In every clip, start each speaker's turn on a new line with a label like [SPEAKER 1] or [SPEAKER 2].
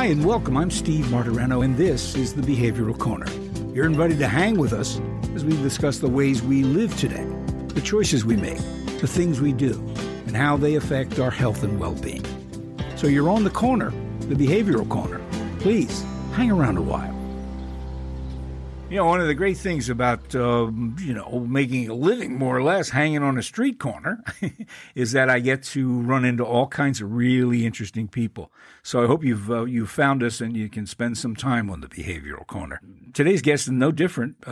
[SPEAKER 1] Hi and welcome. I'm Steve Martirano, and this is the Behavioral Corner. You're invited to hang with us as we discuss the ways we live today, the choices we make, the things we do, and how they affect our health and well-being. So you're on the corner, the Behavioral Corner. Please hang around a while. You know, one of the great things about, making a living, more or less, hanging on a street corner is that I get to run into all kinds of really interesting people. So I hope you've found us and you can spend some time on the Behavioral Corner. Today's guest is no different.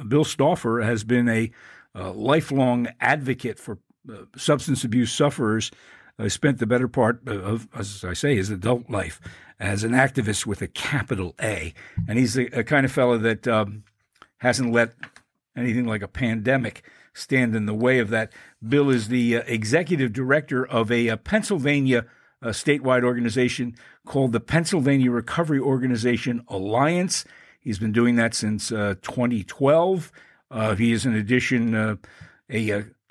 [SPEAKER 1] Bill Stauffer has been a lifelong advocate for substance abuse sufferers. Spent the better part of, as I say, his adult life as an activist with a capital A. And he's a kind of fellow that hasn't let anything like a pandemic stand in the way of that. Bill is the executive director of a Pennsylvania statewide organization called the Pennsylvania Recovery Organization Alliance. He's been doing that since 2012. He is, in addition, a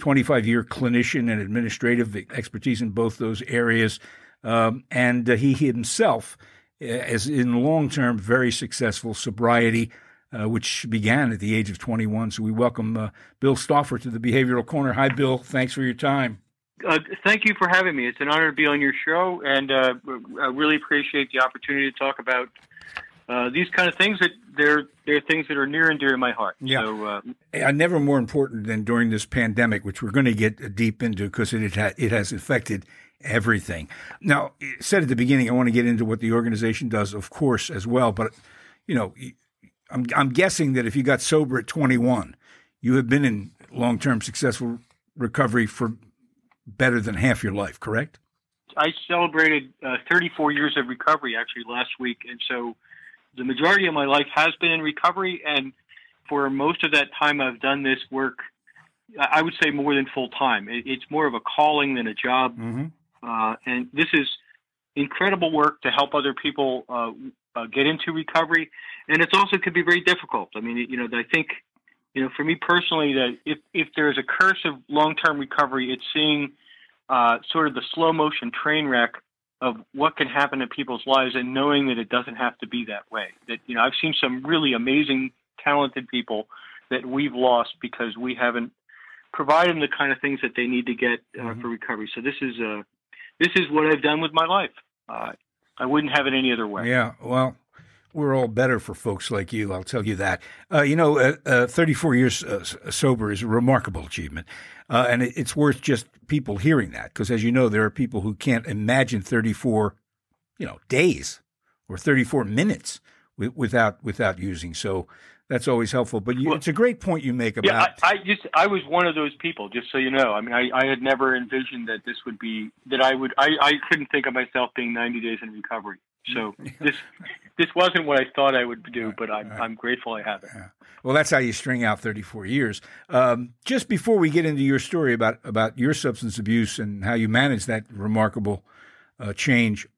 [SPEAKER 1] 25-year clinician and administrative expertise in both those areas. And he himself is in long-term very successful sobriety, which began at the age of 21. So we welcome Bill Stauffer to the Behavioral Corner. Hi, Bill. Thanks for your time.
[SPEAKER 2] Thank you for having me. It's an honor to be on your show, and I really appreciate the opportunity to talk about these kind of things. That they're things that are near and dear to my heart.
[SPEAKER 1] Yeah. So, never more important than during this pandemic, which we're going to get deep into because it has affected everything. Now, said at the beginning, I want to get into what the organization does, of course, as well. But, you know, I'm guessing that if you got sober at 21, you have been in long-term successful recovery for better than half your life, correct?
[SPEAKER 2] I celebrated 34 years of recovery actually last week, and so the majority of my life has been in recovery, and for most of that time I've done this work, I would say more than full-time. It's more of a calling than a job, and this is incredible work to help other people get into recovery, and it also could be very difficult. I mean, I think, for me personally, that if there's a curse of long-term recovery, it's seeing sort of the slow-motion train wreck of what can happen in people's lives and knowing that it doesn't have to be that way. That, I've seen some really amazing, talented people that we've lost because we haven't provided them the kind of things that they need to get for recovery. So this is what I've done with my life. I wouldn't have it any other way.
[SPEAKER 1] Yeah, well, we're all better for folks like you, I'll tell you that. 34 years sober is a remarkable achievement, and it's worth just people hearing that, because as you know, there are people who can't imagine 34, days or 34 minutes without using. So that's always helpful. But it's a great point you make about.
[SPEAKER 2] Yeah, I was one of those people, just so you know. I mean, I had never envisioned that this would be that I couldn't think of myself being 90 days in recovery. So this wasn't what I thought I would do, but I'm grateful I have it.
[SPEAKER 1] Yeah. Well, that's how you string out 34 years. Just before we get into your story about your substance abuse and how you managed that remarkable change,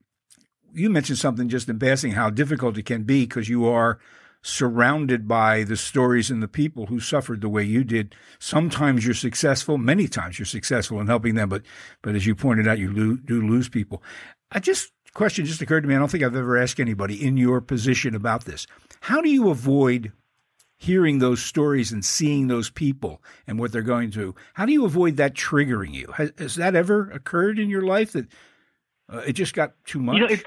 [SPEAKER 1] you mentioned something just in passing, how difficult it can be because you are surrounded by the stories and the people who suffered the way you did. Sometimes you're successful, many times you're successful in helping them, but as you pointed out, you do lose people. Question just occurred to me. I don't think I've ever asked anybody in your position about this. How do you avoid hearing those stories and seeing those people and what they're going through? How do you avoid that triggering you? Has that ever occurred in your life that it just got too much?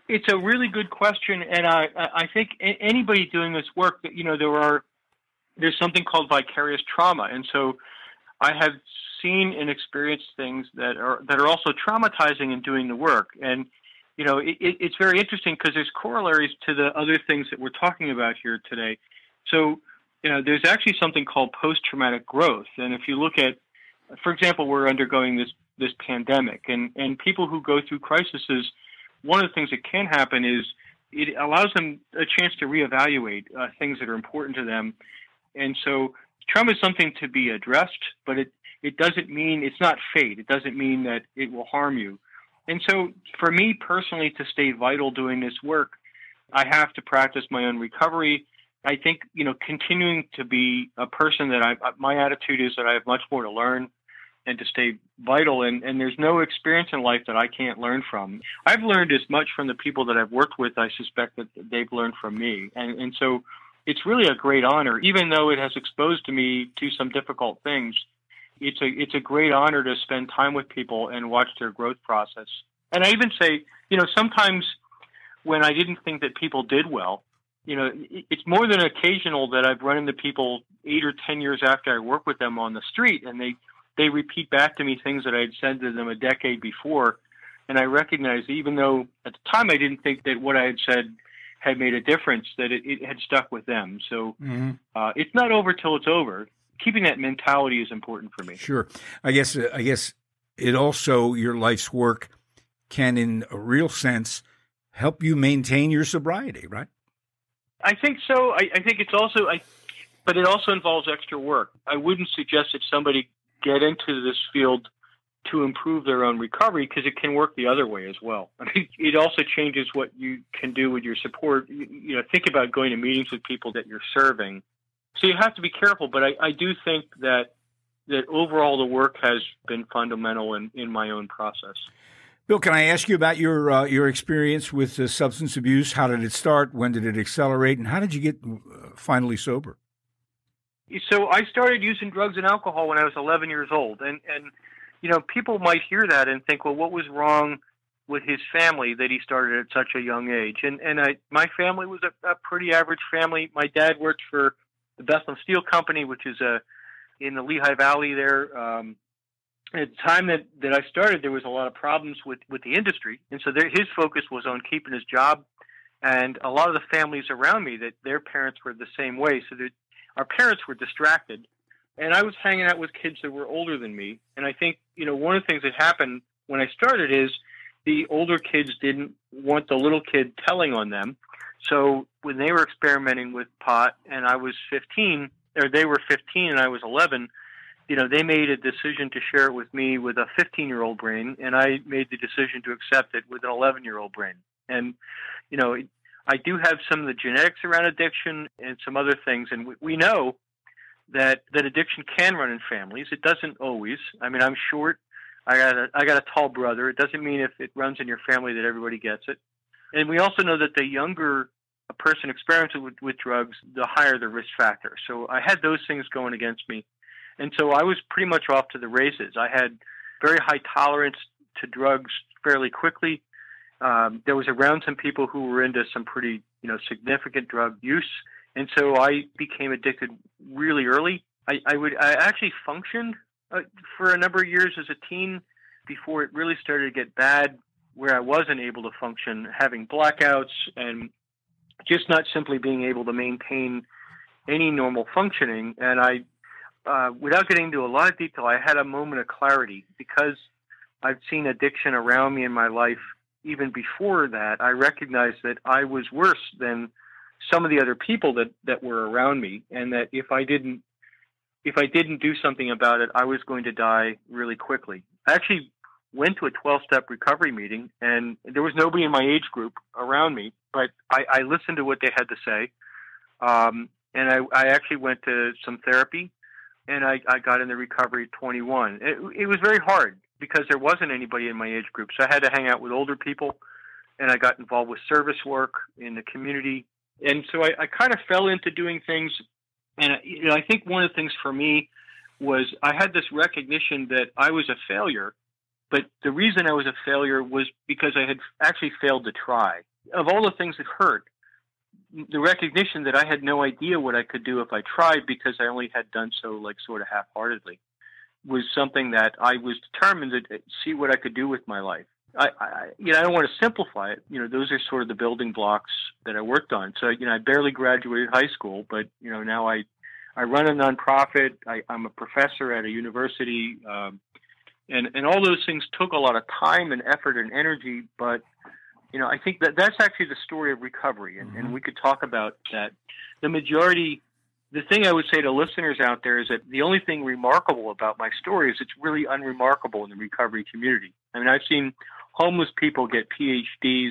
[SPEAKER 2] It's a really good question, and I think anybody doing this work, there's something called vicarious trauma, and so I have seen and experienced things that are also traumatizing in doing the work, and it's very interesting because there's corollaries to the other things that we're talking about here today. So, there's actually something called post-traumatic growth, and if you look at, for example, we're undergoing this pandemic, and people who go through crises, one of the things that can happen is it allows them a chance to reevaluate things that are important to them. And so trauma is something to be addressed, but it doesn't mean it's not fate. It doesn't mean that it will harm you. And so for me personally, to stay vital doing this work, I have to practice my own recovery. I think, continuing to be a person that my attitude is that I have much more to learn. and to stay vital. And there's no experience in life that I can't learn from. I've learned as much from the people that I've worked with, I suspect, that they've learned from me. And so it's really a great honor, even though it has exposed me to some difficult things. It's a great honor to spend time with people and watch their growth process. And I even say, sometimes when I didn't think that people did well, it's more than occasional that I've run into people 8 or 10 years after I work with them on the street, and they repeat back to me things that I had said to them a decade before. And I recognize, even though at the time I didn't think that what I had said had made a difference, that it had stuck with them. So it's not over till it's over. Keeping that mentality is important for me.
[SPEAKER 1] Sure. I guess it also, your life's work can, in a real sense, help you maintain your sobriety, right?
[SPEAKER 2] I think so. I think it's also, but it also involves extra work. I wouldn't suggest that somebody get into this field to improve their own recovery, because it can work the other way as well. I mean, it also changes what you can do with your support. Think about going to meetings with people that you're serving. So you have to be careful, but I do think that overall the work has been fundamental in my own process.
[SPEAKER 1] Bill, can I ask you about your experience with substance abuse? How did it start? When did it accelerate? And how did you get finally sober?
[SPEAKER 2] So I started using drugs and alcohol when I was 11 years old. And people might hear that and think, well, what was wrong with his family that he started at such a young age? And my family was a pretty average family. My dad worked for the Bethlehem Steel Company, which is in the Lehigh Valley there. At the time that I started, there was a lot of problems with the industry. And so his focus was on keeping his job. And a lot of the families around me, that their parents were the same way. So that our parents were distracted. And I was hanging out with kids that were older than me. And I think, one of the things that happened when I started is the older kids didn't want the little kid telling on them. So when they were experimenting with pot and I was 15, or they were 15 and I was 11, they made a decision to share it with me with a 15-year-old brain, and I made the decision to accept it with an 11-year-old brain. And, I do have some of the genetics around addiction and some other things, and we know that addiction can run in families. It doesn't always. I mean, I'm short. I got a tall brother. It doesn't mean if it runs in your family that everybody gets it. And we also know that the younger a person experimenting with drugs, the higher the risk factor. So I had those things going against me. And so I was pretty much off to the races. I had very high tolerance to drugs fairly quickly. There was around some people who were into some pretty, significant drug use. And so I became addicted really early. I actually functioned for a number of years as a teen before it really started to get bad, where I wasn't able to function, having blackouts and just not simply being able to maintain any normal functioning. And without getting into a lot of detail, I had a moment of clarity because I've seen addiction around me in my life. Even before that, I recognized that I was worse than some of the other people that were around me, and that if I didn't do something about it, I was going to die really quickly. I actually went to a 12-step recovery meeting, and there was nobody in my age group around me, but I listened to what they had to say, and I actually went to some therapy, and I got into recovery at 21. It was very hard because there wasn't anybody in my age group, so I had to hang out with older people, and I got involved with service work in the community. And so I kind of fell into doing things. And I think one of the things for me was I had this recognition that I was a failure, but the reason I was a failure was because I had actually failed to try. Of all the things that hurt, the recognition that I had no idea what I could do if I tried because I only had done so sort of half-heartedly was something that I was determined to see what I could do with my life. I don't want to simplify it. Those are sort of the building blocks that I worked on. So, I barely graduated high school, but, now I run a nonprofit. I'm a professor at a university. And all those things took a lot of time and effort and energy. But, I think that's actually the story of recovery. And we could talk about that. The thing I would say to listeners out there is that the only thing remarkable about my story is it's really unremarkable in the recovery community. I mean, I've seen homeless people get PhDs.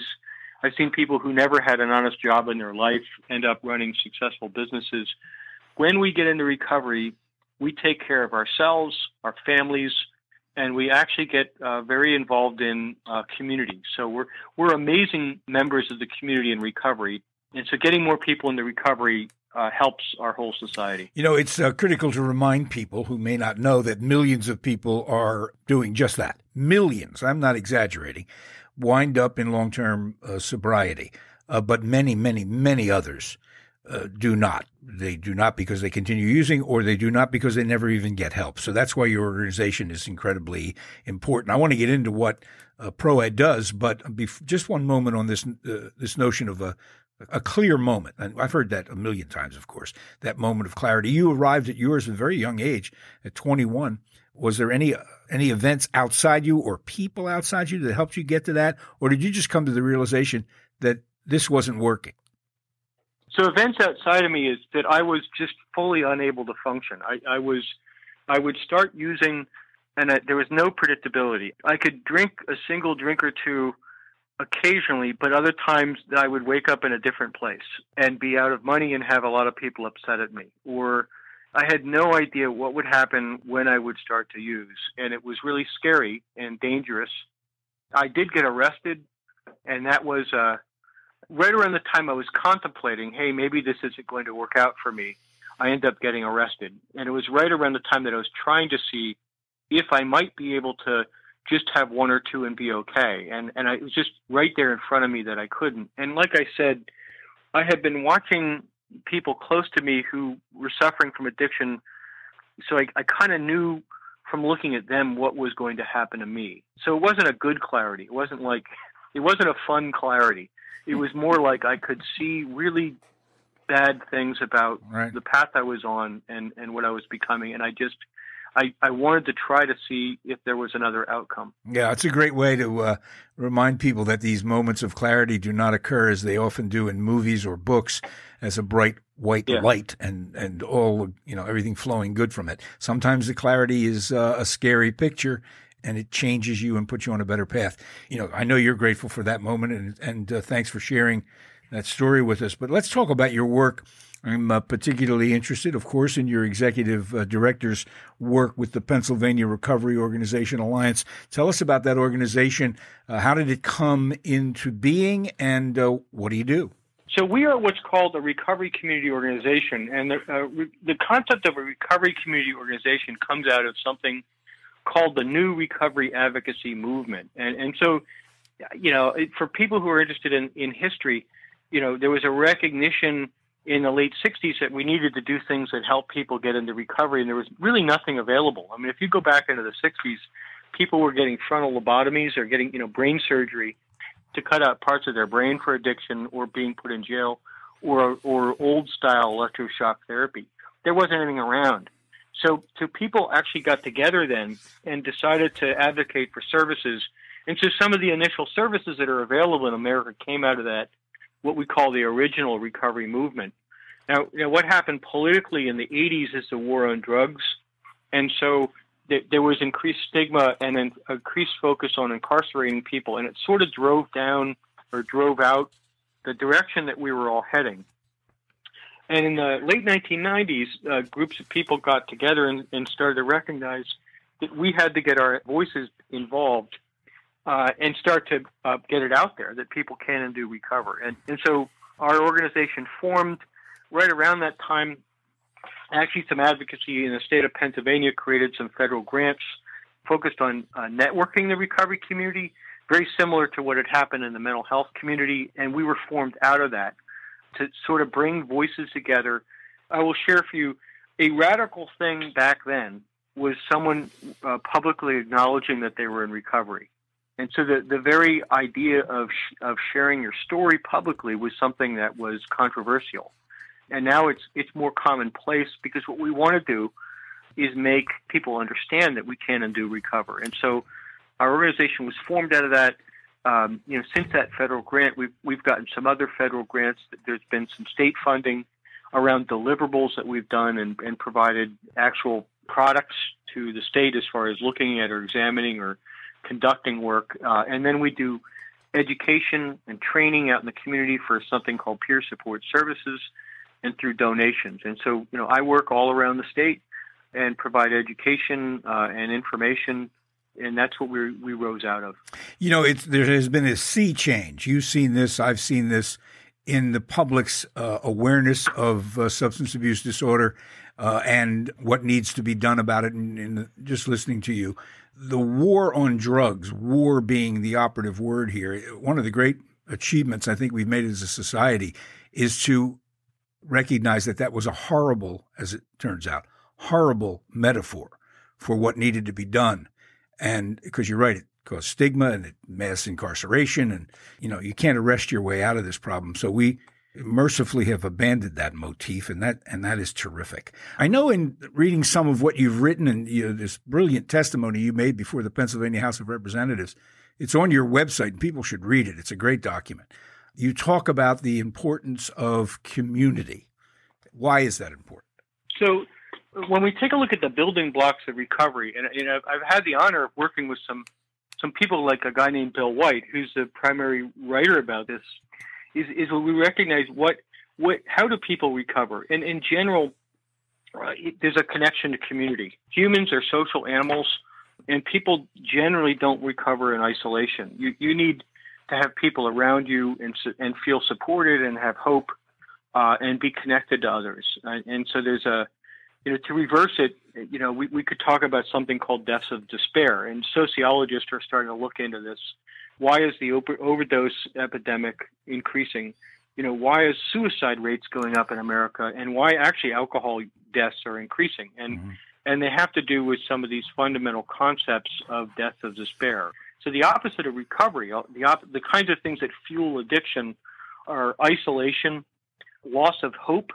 [SPEAKER 2] I've seen people who never had an honest job in their life end up running successful businesses. When we get into recovery, we take care of ourselves, our families, and we actually get very involved in community. So we're amazing members of the community in recovery, and so getting more people into recovery helps our whole society.
[SPEAKER 1] It's critical to remind people who may not know that millions of people are doing just that. Millions, I'm not exaggerating, wind up in long-term sobriety, but many, many, many others do not. They do not because they continue using, or they do not because they never even get help. So that's why your organization is incredibly important. I want to get into what ProEd does, but just one moment on this notion of a clear moment. And I've heard that a million times, of course, that moment of clarity. You arrived at yours at a very young age, at 21. Was there any events outside you or people outside you that helped you get to that? Or did you just come to the realization that this wasn't working?
[SPEAKER 2] So events outside of me is that I was just fully unable to function. I would start using, and there was no predictability. I could drink a single drink or two occasionally, but other times I would wake up in a different place and be out of money and have a lot of people upset at me. Or I had no idea what would happen when I would start to use, and it was really scary and dangerous. I did get arrested, and that was right around the time I was contemplating, hey, maybe this isn't going to work out for me. I ended up getting arrested, and it was right around the time that I was trying to see if I might be able to just have one or two and be okay. And it was just right there in front of me that I couldn't. And like I said, I had been watching people close to me who were suffering from addiction, so I kind of knew from looking at them what was going to happen to me. So it wasn't a good clarity. It wasn't a fun clarity. It was more like I could see really bad things about the path I was on and what I was becoming. And I wanted to try to see if there was another outcome.
[SPEAKER 1] Yeah, it's a great way to remind people that these moments of clarity do not occur as they often do in movies or books as a bright white light and all, everything flowing good from it. Sometimes the clarity is a scary picture, and it changes you and puts you on a better path. I know you're grateful for that moment, and thanks for sharing that story with us. But let's talk about your work. I'm particularly interested, of course, in your executive director's work with the Pennsylvania Recovery Organization Alliance. Tell us about that organization. How did it come into being, and what do you do?
[SPEAKER 2] So we are what's called a recovery community organization, and the concept of a recovery community organization comes out of something called the New Recovery Advocacy Movement. And so, for people who are interested in history, there was a recognition in the late 60s that we needed to do things that help people get into recovery, and there was really nothing available. I mean, if you go back into the 60s, people were getting frontal lobotomies or getting, brain surgery to cut out parts of their brain for addiction, or being put in jail, or old-style electroshock therapy. There wasn't anything around. So people actually got together then and decided to advocate for services. And so some of the initial services that are available in America came out of that, what we call the original recovery movement. Now, what happened politically in the 80s is the war on drugs. And so there was increased stigma and an increased focus on incarcerating people. And it sort of drove out the direction that we were all heading. And in the late 1990s, groups of people got together and started to recognize that we had to get our voices involved and start to get it out there that people can and do recover. And so our organization formed right around that time. Actually, some advocacy in the state of Pennsylvania created some federal grants focused on networking the recovery community, very similar to what had happened in the mental health community. And we were formed out of that to sort of bring voices together. I will share for you a radical thing back then was someone publicly acknowledging that they were in recovery. And so the very idea of sharing your story publicly was something that was controversial. And now it's more commonplace, because what we want to do is make people understand that we can and do recover. And so our organization was formed out of that. Since that federal grant, we've gotten some other federal grants. There's been some state funding around deliverables that we've done and provided actual products to the state as far as looking at or examining or conducting work. And then we do education and training out in the community for something called peer support services and through donations. And so, I work all around the state and provide education and information And that's what we rose out of.
[SPEAKER 1] There has been a sea change. You've seen this. I've seen this in the public's awareness of substance abuse disorder and what needs to be done about it. And just listening to you, the war on drugs, war being the operative word here, one of the great achievements I think we've made as a society is to recognize that was a horrible, as it turns out, horrible metaphor for what needed to be done. And because you're right, it caused stigma and mass incarceration, and you can't arrest your way out of this problem. So we mercifully have abandoned that motif, and that is terrific. I know in reading some of what you've written and this brilliant testimony you made before the Pennsylvania House of Representatives, it's on your website and people should read it. It's a great document. You talk about the importance of community. Why is that important?
[SPEAKER 2] So when we take a look at the building blocks of recovery, and I've had the honor of working with some people like a guy named Bill White, who's the primary writer about this, is when we recognize how do people recover? And in general, there's a connection to community. Humans are social animals, and people generally don't recover in isolation. You need to have people around you and feel supported and have hope and be connected to others. And so there's to reverse it, we could talk about something called deaths of despair, and sociologists are starting to look into this. Why is the overdose epidemic increasing? Why is suicide rates going up in America, and why actually alcohol deaths are increasing? And they have to do with some of these fundamental concepts of death of despair. So the opposite of recovery, the kinds of things that fuel addiction are isolation, loss of hope,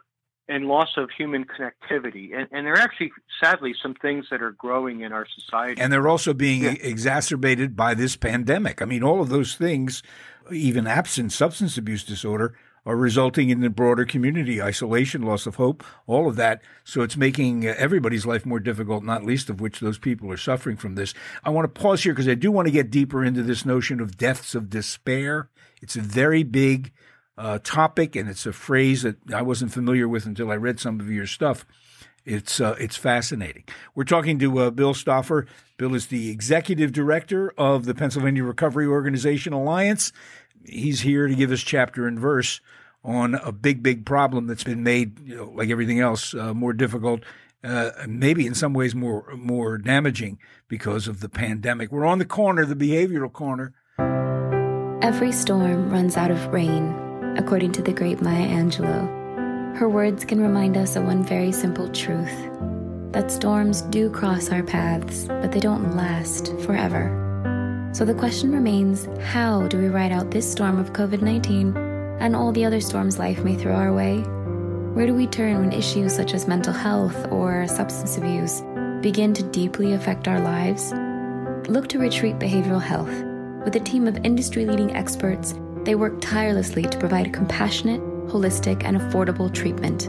[SPEAKER 2] and loss of human connectivity. And there are actually, sadly, some things that are growing in our society.
[SPEAKER 1] And they're also being exacerbated by this pandemic. I mean, all of those things, even absent substance abuse disorder, are resulting in the broader community, isolation, loss of hope, all of that. So it's making everybody's life more difficult, not least of which those people are suffering from this. I want to pause here because I do want to get deeper into this notion of deaths of despair. It's a very big topic, and it's a phrase that I wasn't familiar with until I read some of your stuff. It's fascinating. We're talking to Bill Stauffer. Bill is the executive director of the Pennsylvania Recovery Organization Alliance. He's here to give us chapter and verse on a big, big problem that's been made, like everything else, more difficult, maybe in some ways more damaging because of the pandemic. We're on the corner, the behavioral corner.
[SPEAKER 3] Every storm runs out of rain, according to the great Maya Angelou. Her words can remind us of one very simple truth, that storms do cross our paths, but they don't last forever. So the question remains, how do we ride out this storm of COVID-19 and all the other storms life may throw our way? Where do we turn when issues such as mental health or substance abuse begin to deeply affect our lives? Look to Retreat Behavioral Health. With a team of industry-leading experts, they work tirelessly to provide a compassionate, holistic, and affordable treatment.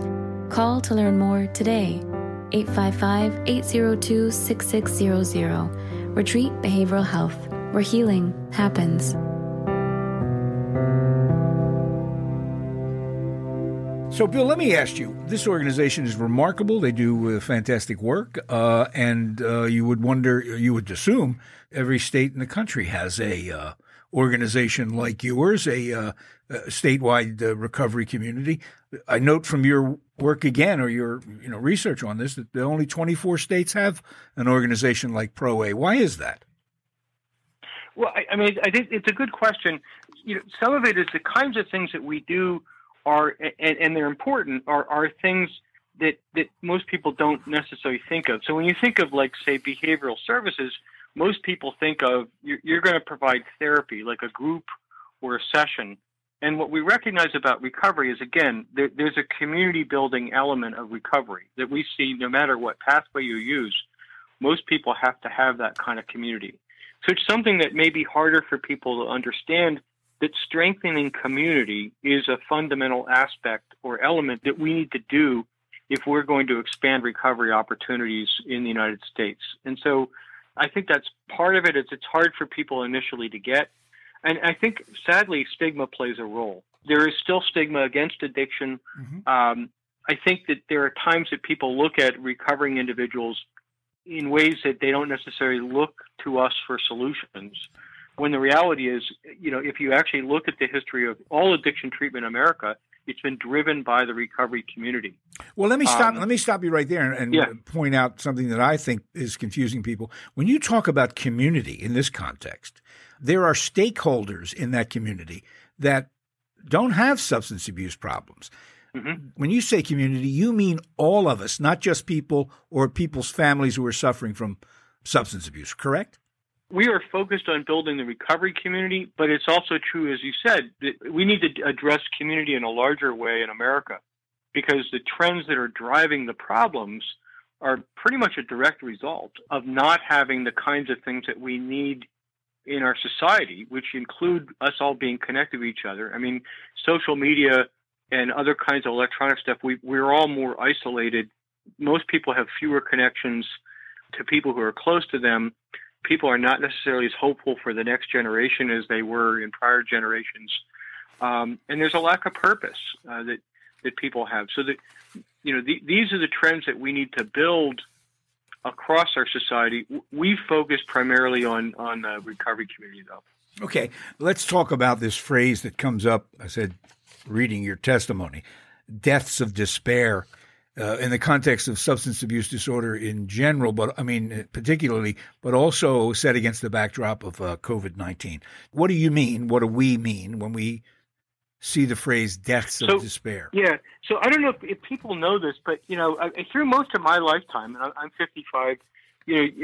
[SPEAKER 3] Call to learn more today. 855-802-6600. Retreat Behavioral Health, where healing happens.
[SPEAKER 1] So, Bill, let me ask you, this organization is remarkable. They do fantastic work, and you would assume every state in the country has a organization like yours, a statewide recovery community. I note from your work again, or your research on this, that only 24 states have an organization like ProA. Why is that?
[SPEAKER 2] Well, I mean, I think it's a good question. Some of it is the kinds of things that we do are, and they're important, are things that most people don't necessarily think of. So when you think of, like, say, behavioral services, most people think of you're going to provide therapy, like a group or a session. And what we recognize about recovery is, again, there's a community building element of recovery that we see no matter what pathway you use. Most people have to have that kind of community. So it's something that may be harder for people to understand, that strengthening community is a fundamental aspect or element that we need to do if we're going to expand recovery opportunities in the United States. And so I think that's part of it. It's hard for people initially to get. And I think, sadly, stigma plays a role. There is still stigma against addiction. Mm-hmm. I think that there are times that people look at recovering individuals in ways that they don't necessarily look to us for solutions. When the reality is, if you actually look at the history of all addiction treatment in America, it's been driven by the recovery community.
[SPEAKER 1] Well, let me stop you right there and point out something that I think is confusing people. When you talk about community in this context, there are stakeholders in that community that don't have substance abuse problems. Mm-hmm. When you say community, you mean all of us, not just people or people's families who are suffering from substance abuse, correct?
[SPEAKER 2] We are focused on building the recovery community, but it's also true, as you said, that we need to address community in a larger way in America, because the trends that are driving the problems are pretty much a direct result of not having the kinds of things that we need in our society, which include us all being connected to each other. I mean, social media and other kinds of electronic stuff, we're all more isolated. Most people have fewer connections to people who are close to them. People are not necessarily as hopeful for the next generation as they were in prior generations. And there's a lack of purpose that people have. So that, these are the trends that we need to build across our society. We focus primarily on the recovery community, though.
[SPEAKER 1] Okay, let's talk about this phrase that comes up, I said, reading your testimony, deaths of despair. In the context of substance abuse disorder in general, but I mean particularly, but also set against the backdrop of COVID-19. What do you mean? What do we mean when we see the phrase deaths of despair?
[SPEAKER 2] Yeah. So I don't know if people know this, but, through most of my lifetime, and I'm 55,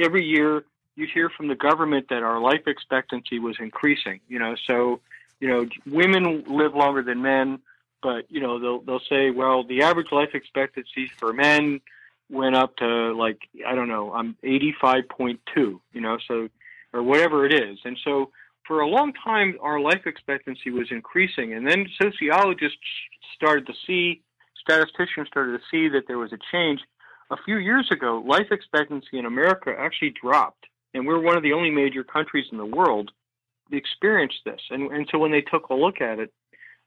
[SPEAKER 2] every year you hear from the government that our life expectancy was increasing, so, women live longer than men. But, they'll say, well, the average life expectancy for men went up to 85.2, so, or whatever it is. And so for a long time, our life expectancy was increasing. And then statisticians started to see that there was a change. A few years ago, life expectancy in America actually dropped. And we're one of the only major countries in the world that experienced this. And so when they took a look at it,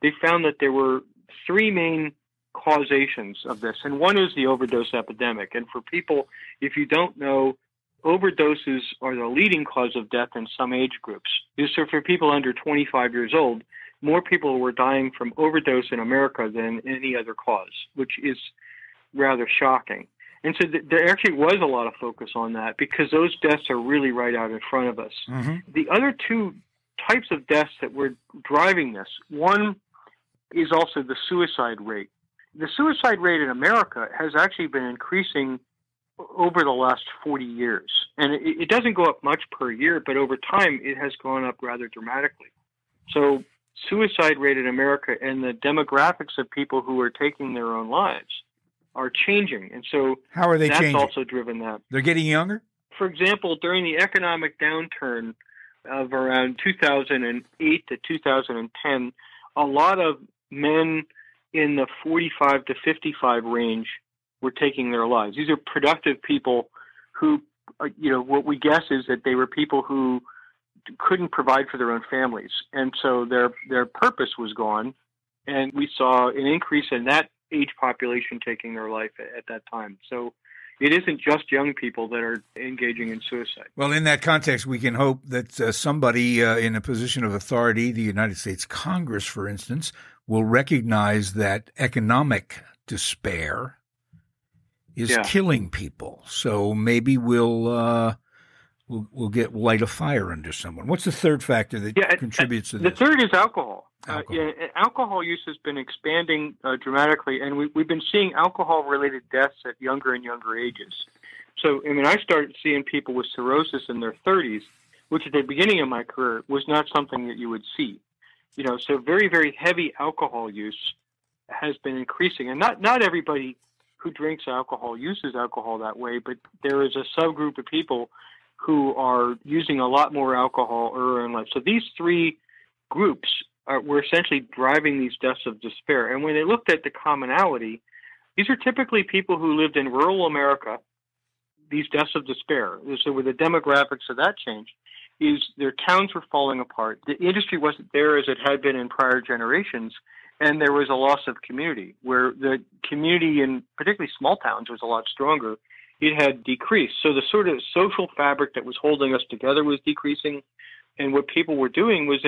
[SPEAKER 2] they found that there were three main causations of this. And one is the overdose epidemic. And for people, if you don't know, overdoses are the leading cause of death in some age groups. So for people under 25 years old, more people were dying from overdose in America than any other cause, which is rather shocking. And so there actually was a lot of focus on that because those deaths are really right out in front of us. Mm-hmm. The other two types of deaths that were driving this, one is also the suicide rate. The suicide rate in America has actually been increasing over the last 40 years. And it doesn't go up much per year, but over time it has gone up rather dramatically. So suicide rate in America and the demographics of people who are taking their own lives are changing. And so
[SPEAKER 1] how are they changing?
[SPEAKER 2] That's also driven that.
[SPEAKER 1] They're getting younger?
[SPEAKER 2] For example, during the economic downturn of around 2008 to 2010, a lot of men in the 45 to 55 range were taking their lives. These are productive people who, what we guess is that they were people who couldn't provide for their own families. And so their purpose was gone. And we saw an increase in that age population taking their life at that time. So it isn't just young people that are engaging in suicide.
[SPEAKER 1] Well, in that context, we can hope that somebody in a position of authority, the United States Congress, for instance, will recognize that economic despair is killing people. So maybe we'll light a fire under someone. What's the third factor that contributes to this?
[SPEAKER 2] The third is alcohol. Alcohol use has been expanding dramatically, and we've been seeing alcohol-related deaths at younger and younger ages. So, I started seeing people with cirrhosis in their 30s, which at the beginning of my career was not something that you would see. So very, very heavy alcohol use has been increasing. And not everybody who drinks alcohol uses alcohol that way, but there is a subgroup of people who are using a lot more alcohol earlier in life. So these three groups were essentially driving these deaths of despair. And when they looked at the commonality, these are typically people who lived in rural America, these deaths of despair. So with the demographics of that change, is their towns were falling apart. The industry wasn't there as it had been in prior generations, and there was a loss of community, where the community in particularly small towns was a lot stronger, it had decreased. So the sort of social fabric that was holding us together was decreasing, and what people were doing was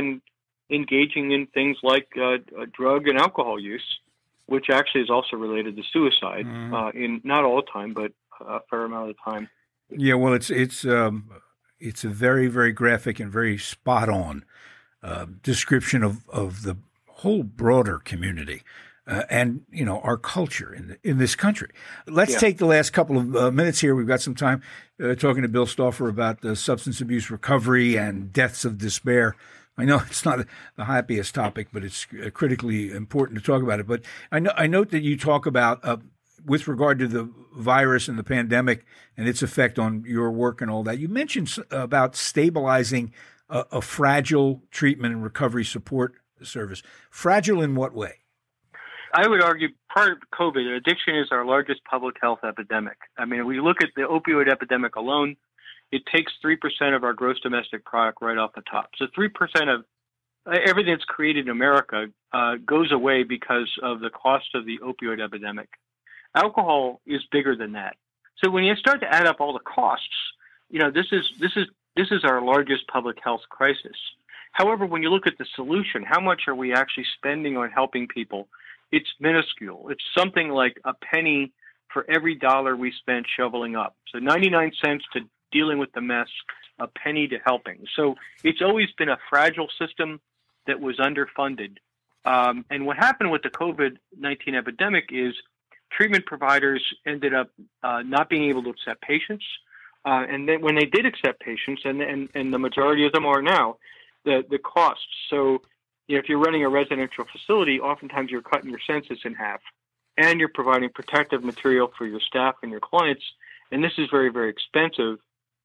[SPEAKER 2] engaging in things like drug and alcohol use, which actually is also related to suicide, in not all the time, but a fair amount of the time.
[SPEAKER 1] Yeah, well, it's a very, very graphic and very spot on description of the whole broader community and our culture in this country. Let's take the last couple of minutes here. We've got some time talking to Bill Stauffer about substance abuse recovery and deaths of despair. I know it's not the happiest topic, but it's critically important to talk about it. But I note that you talk about with regard to the virus and the pandemic and its effect on your work and all that. You mentioned about stabilizing a fragile treatment and recovery support service. Fragile in what way?
[SPEAKER 2] I would argue part of COVID, addiction is our largest public health epidemic. I mean, if we look at the opioid epidemic alone, it takes 3% of our gross domestic product right off the top. So 3% of everything that's created in America goes away because of the cost of the opioid epidemic. Alcohol is bigger than that. So when you start to add up all the costs, this is our largest public health crisis. However, when you look at the solution, how much are we actually spending on helping people? It's minuscule. It's something like a penny for every dollar we spent shoveling up. So 99 cents to dealing with the mess, a penny to helping. So it's always been a fragile system that was underfunded. And what happened with the COVID-19 epidemic is treatment providers ended up not being able to accept patients. And then when they did accept patients, and the majority of them are now, the costs. So if you're running a residential facility, oftentimes you're cutting your census in half, and you're providing protective material for your staff and your clients. And this is very, very expensive,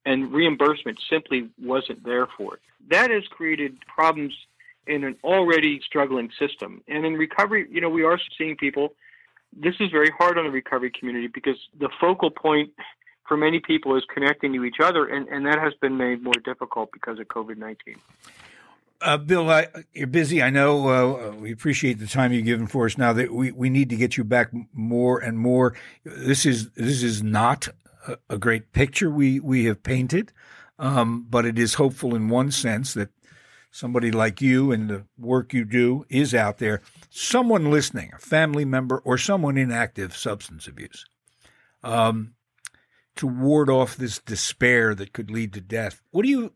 [SPEAKER 2] and reimbursement simply wasn't there for it. That has created problems in an already struggling system. And in recovery, we are seeing people. This is very hard on the recovery community because the focal point for many people is connecting to each other, and that has been made more difficult because of COVID-19.
[SPEAKER 1] Bill, you're busy. I know we appreciate the time you've given for us. Now that we need to get you back more and more. This is not a great picture we have painted, but it is hopeful in one sense that somebody like you and the work you do is out there. Someone listening, a family member or someone in active substance abuse, to ward off this despair that could lead to death. What do you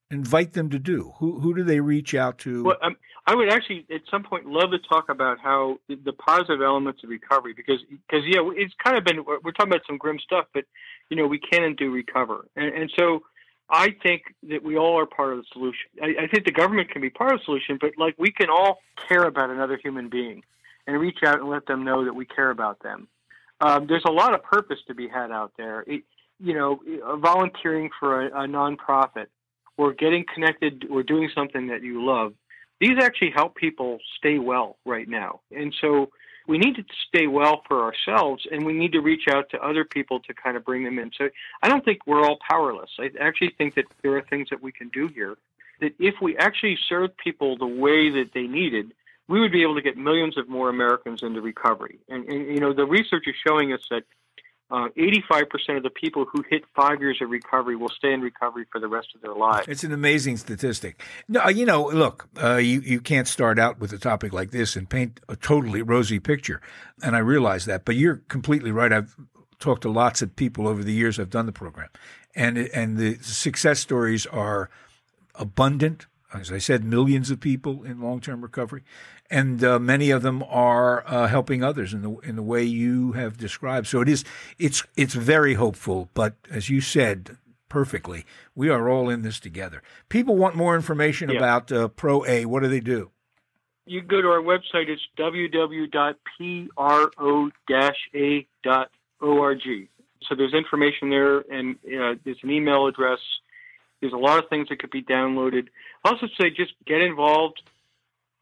[SPEAKER 1] invite them to do? Who do they reach out to?
[SPEAKER 2] Well, I would actually at some point love to talk about how the positive elements of recovery, because it's kind of been, we're talking about some grim stuff, but we can and do recover. And so I think that we all are part of the solution. I think the government can be part of the solution, but we can all care about another human being and reach out and let them know that we care about them. There's a lot of purpose to be had out there. Volunteering for a nonprofit, or getting connected, or doing something that you love. These actually help people stay well right now. And so we need to stay well for ourselves, and we need to reach out to other people to kind of bring them in. So I don't think we're all powerless. I actually think that there are things that we can do here, that if we actually served people the way that they needed, we would be able to get millions of more Americans into recovery. And the research is showing us that 85% of the people who hit 5 years of recovery will stay in recovery for the rest of their lives.
[SPEAKER 1] It's an amazing statistic. No, look, you can't start out with a topic like this and paint a totally rosy picture, and I realize that. But you're completely right. I've talked to lots of people over the years I've done the program, and the success stories are abundant. As I said, millions of people in long-term recovery, and many of them are helping others in the way you have described. So it's very hopeful. But as you said perfectly, we are all in this together. People want more information about Pro-A. What do they do?
[SPEAKER 2] You go to our website. It's www.pro-a.org. So there's information there, and there's an email address. There's a lot of things that could be downloaded. I also say just get involved,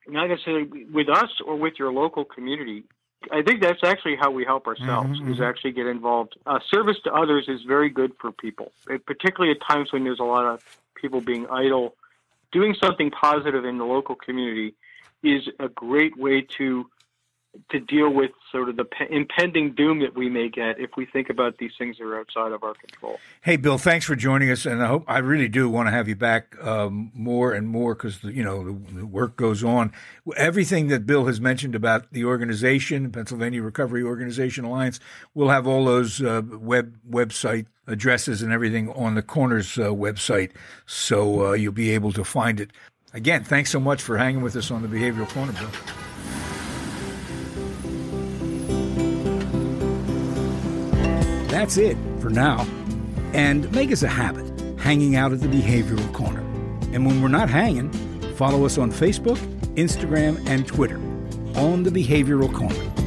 [SPEAKER 2] not necessarily with us or with your local community. I think that's actually how we help ourselves, is actually get involved. Service to others is very good for people, particularly at times when there's a lot of people being idle. Doing something positive in the local community is a great way to to deal with sort of the impending doom that we may get if we think about these things that are outside of our control.
[SPEAKER 1] Hey, Bill, thanks for joining us, and I really do want to have you back more and more because the work goes on. Everything that Bill has mentioned about the organization, Pennsylvania Recovery Organization Alliance, we'll have all those website addresses and everything on the Corners website, so you'll be able to find it. Again, thanks so much for hanging with us on the Behavioral Corner, Bill. That's it for now. And make us a habit, hanging out at the Behavioral Corner. And when we're not hanging, follow us on Facebook, Instagram, and Twitter on the Behavioral Corner.